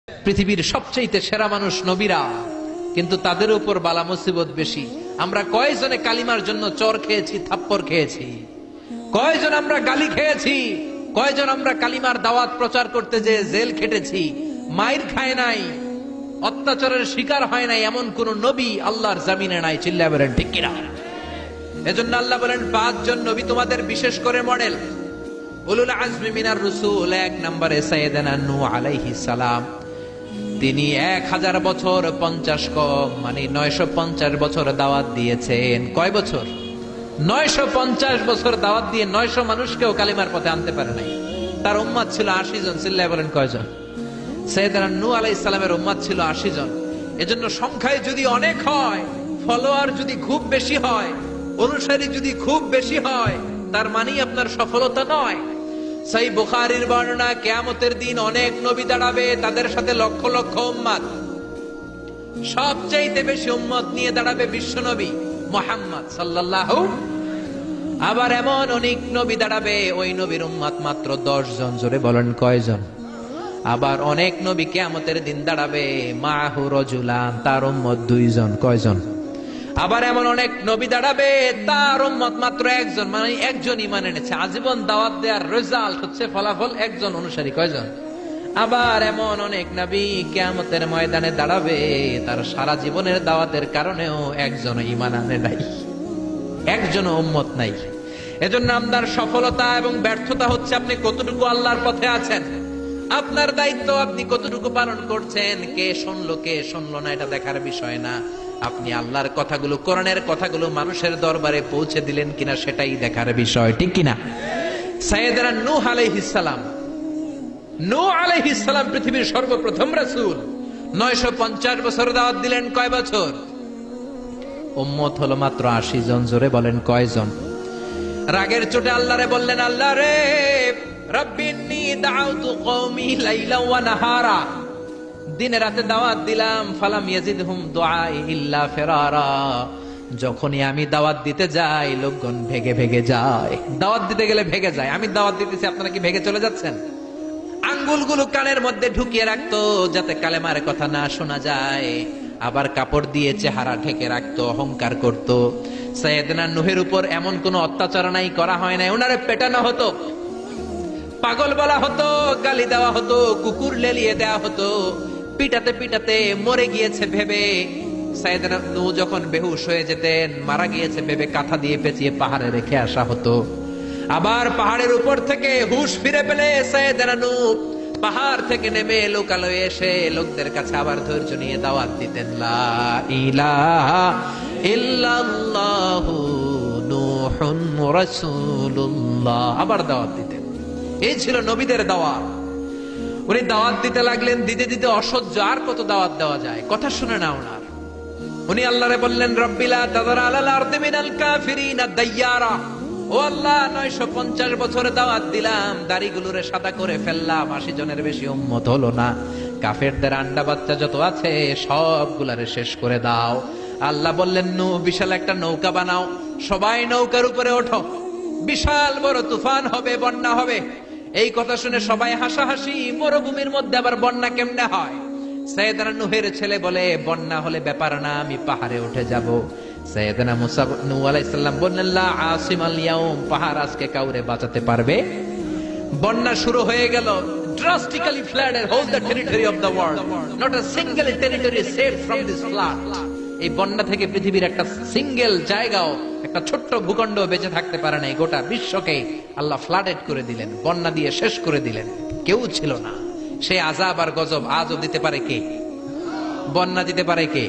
পৃথিবীর সবচেয়ে সেরা মানুষ নবীরা, কিন্তু তাদের উপর বালা মুসিবত বেশি। আমরা কয়জনে কালিমার জন্য চর খেয়েছি, থাপ্পড় খেয়েছি, কয়জন আমরা গালি খেয়েছি, কয়জন আমরা কালিমার দাওয়াত প্রচার করতে যে জেল খেটেছি, মাইর খায় নাই, অত্যাচারের শিকার হয় নাই, এমন কোন নবী আল্লাহর জমিনে নাই। চিল্লায় বলেন ঠিক কিনা? এজন্য আল্লাহ বলেন 5 জন নবী তোমাদের বিশেষ করে মডেল। উলুল আজমি মিনার রাসূল, 1 নম্বরে সাইয়েদনা নূহ আলাইহিস সালাম। তিনি 1000 বছর 50 কম মানে 950 বছর দাওয়াত দিয়েছেন। কয় বছর? 950 বছর দাওয়াত দিয়ে 900 মানুষকেও কালিমার পথে আনতে পারে নাই। তার উম্মত ছিল 80 জন। চিল্লায় বলেন কয়জন? সাইয়েদনা নূহ আলাইহিস সালামের উম্মত ছিল 80 জন। এজন্য সংখ্যায় যদি অনেক হয়, ফলোয়ার যদি খুব বেশি হয়, অনুসারী যদি খুব বেশি হয়, তার মানেই আপনার সফলতা নয়। সহিহ বুখারীর বর্ণনা, কিয়ামতের দিন অনেক নবী দাঁড়াবে, তাদের সাথে লক্ষ লক্ষ উম্মত। সবচাইতে বেশি উম্মত নিয়ে দাঁড়াবে বিশ্ব নবী মুহাম্মদ সাল্লাল্লাহু। আবার এমন অনেক নবী দাঁড়াবে, ওই নবীর উম্মত মাত্র 10 জন। জোরে বলেন কয়জন? আবার অনেক নবী কিয়ামতের দিন দাঁড়াবে, মাহু রাজুলান, তার উম্মত 2 জন। কয়জন? আবার এমন অনেক নবী দাঁড়াবে, তার উম্মত মাত্র 1 জন, মানে একজন ঈমান এনেছে। আজীবন দাওয়াত দেওয়ার রেজাল্ট হচ্ছে, ফলাফল, 1 জন অনুসারী। কয়জন? আবার এমন অনেক নবী কিয়ামতের ময়দানে দাঁড়াবে, তার সারা জীবনের দাওয়াতের কারণেও 1 জন ঈমান আনে নাই, 1 জন উম্মত নাই। এজন্য আপনার সফলতা এবং ব্যর্থতা হচ্ছে আপনি কতটুকু আল্লাহর পথে আছেন। আপনার দায়িত্ব আপনি কতটুকু পালন করছেন। কে শুনলো কে শুনলো না এটা দেখার বিষয় না। আপনি আল্লাহর কথাগুলো, কোরআনের কথাগুলো মানুষের দরবারে পৌঁছে দিলেন কিনা সেটাই দেখার বিষয়। ঠিক কিনা? সাইয়েদনা নূহ আলাইহিস সালাম, নূহ আলাইহিস সালাম পৃথিবীর সর্বপ্রথম রাসূল। 950 বছর দাওয়াত দিলেন। কয় বছর? উম্মত হলো মাত্র 80 জন। জোরে বলেন কয়জন? রাগের চোটে আল্লাহরে বললেন, আল্লাহ রে, রাব্বিন্নী দাউতু কওমি লাইলা ওয়া নাহারা, দিনে রাতে দাওয়াত দিলাম, ফালাম ইয়াজিদহুম দুআই ইল্লা ফিরারা। যখনই আমি দাওয়াত দিতে যাই, লোকজন ভেগে ভেগে যায়। দাওয়াত দিতে গেলে ভেগে যায়। আমি দাওয়াত দিতেছি, আপনারা কি ভেগে চলে যাচ্ছেন? আঙ্গুলগুলো কানের মধ্যে ঢুকিয়ে রাখতো যাতে কালেমার কথা না শোনা যায়। আবার কাপড় দিয়ে চেহারা ঢেকে রাখতো, অহংকার করত। সাইয়েদনা নূহের উপর এমন কোন অত্যাচার নাই, করা হয় নাই। ওনারে পেটানো হতো, পাগল বলা হতো, গালি দেওয়া হতো, কুকুর লেলিয়ে দেওয়া হতো, পিটাতে পিটাতে মরে গিয়েছে ভেবে। সাইয়েদনা নূহ যখন বেহুশ হয়ে যেতেন, মারা গিয়েছে ভেবে কাঁথা দিয়ে পেঁচিয়ে পাহাড়ে রেখে আসা হতো। আবার পাহাড়ের উপর থেকে হুশ ফিরে পেলে সাইয়েদনা নূহ পাহাড় থেকে নেমে লোকালয়ে এসে লোকদের কাছে আবার ধৈর্য নিয়ে দাওয়াত দিতেন, লা ইলাহা ইল্লাল্লাহু নূহুন রাসূলুল্লাহ। আবার দাওয়াত দিতেন। এই ছিল নবীদের দাওয়াত। উনি দাওয়াত দিতে লাগলেন, দিতে দিতে অসহ্য, আর কত দাওয়াত দেওয়া যায়, কথা শুনে না ওনার। উনি আল্লাহরে বললেন, রব্বিলা তাযার আলাল আরদি মিনাল কাফিরিনা দাইয়ারা। ও আল্লাহ, 950 বছরে দাওয়াত দিলাম, দাড়িগুলোরে সাদা করে ফেললাম, 80 জনের বেশি উম্মত হলো না। কাফেরদের আন্ডা বাচ্চা যত আছে সবগুলারে শেষ করে দাও। আল্লাহ বললেন, নূহ, বিশাল একটা নৌকা বানাও, সবাই নৌকার উপরে ওঠো, বিশাল বড় তুফান হবে, বন্যা হবে। এই কথা শুনে সবাই হাসাহাসি। মরুভূমির মধ্যে আবার বন্যা কেমনে হয়? সাইয়েদনা নূহের ছেলে বলে, বন্যা হলে ব্যাপার না, আমি পাহাড়ে উঠে যাব। সাইয়েদনা নূহ আলাইহিস সালাম বললেন, লা আসিমাল ইয়াউম, পাহাড় আজকে কাউরে বাঁচাতে পারবে? বন্যা শুরু হয়ে গেল। drastically flooded whole the territory of the world. Not a single territory is saved from this flood. এই বন্যা থেকে পৃথিবীর একটা সিঙ্গেল জায়গাও, একটা ছোট্ট ভূখণ্ড বেঁচে থাকতে পারে নাই। গোটা বিশ্বকে আল্লাহ ফ্লাডেড করে দিলেন, বন্যা দিয়ে শেষ করে দিলেন। কেউ ছিল না। সেই আযাব আর গজব আজও দিতে পারে কে? বন্যা দিতে পারে কে?